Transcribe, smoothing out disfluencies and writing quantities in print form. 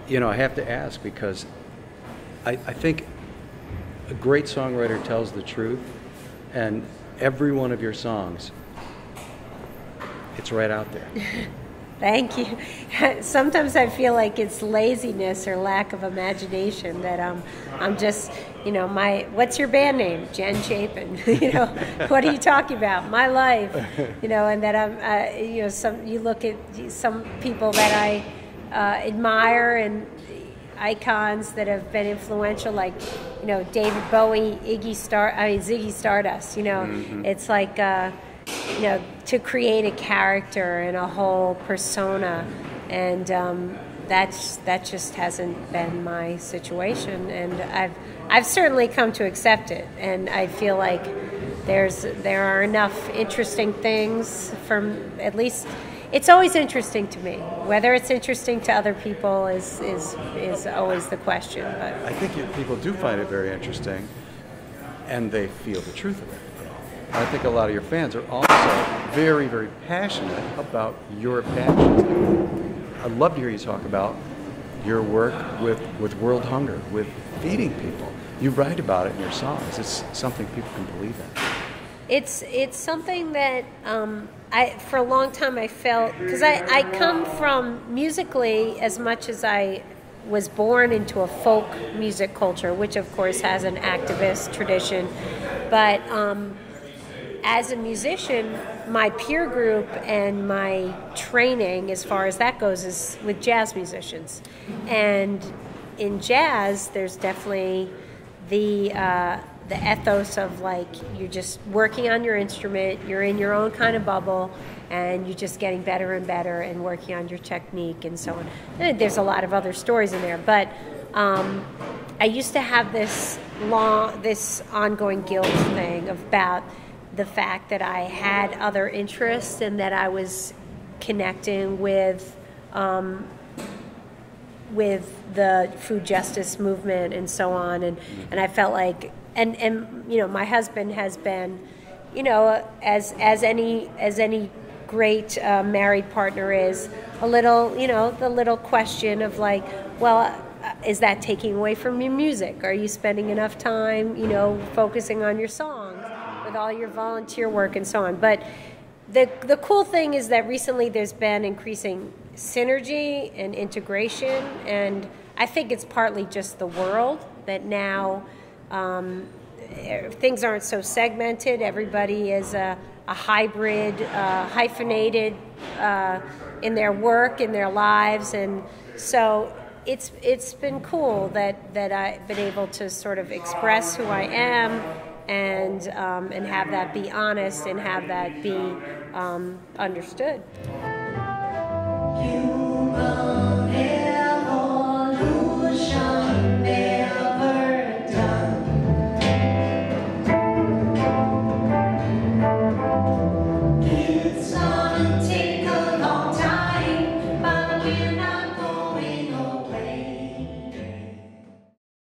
I have to ask because I think a great songwriter tells the truth, and every one of your songs, it's right out there. Thank you. Sometimes I feel like it's laziness or lack of imagination that I'm just, what's your band name? Jen Chapin. What are you talking about? My life. And that you look at some people that I admire and icons that have been influential, like, David Bowie, Ziggy Stardust. It's like, to create a character and a whole persona, and that just hasn't been my situation, and I've certainly come to accept it, and I feel like there are enough interesting things from, at least it's always interesting to me. Whether it's interesting to other people is always the question. But I think people do find it very interesting, and they feel the truth of it. I think a lot of your fans are also very, very passionate about your passions. I'd love to hear you talk about your work with world hunger, with feeding people. You write about it in your songs. It's something people can believe in. It's something that for a long time I felt, because I come from, musically, as much as I was born into a folk music culture, which of course has an activist tradition, but as a musician, my peer group and my training, as far as that goes, is with jazz musicians. And in jazz, there's definitely the ethos of, like, you're just working on your instrument, you're in your own kind of bubble, and you're just getting better and better and working on your technique and so on. And there's a lot of other stories in there, but I used to have this ongoing guilt thing about the fact that I had other interests and that I was connecting with the food justice movement and so on, and I felt like, and my husband has been, as any great married partner is, a little, the little question of, like, well, is that taking away from your music? Are you spending enough time, focusing on your songs with all your volunteer work and so on? But the cool thing is that recently there's been increasing synergy and integration, and I think it's partly just the world that now things aren't so segmented. Everybody is a hybrid, hyphenated in their work, in their lives, and so it's been cool that I've been able to sort of express who I am and have that be honest and have that be understood.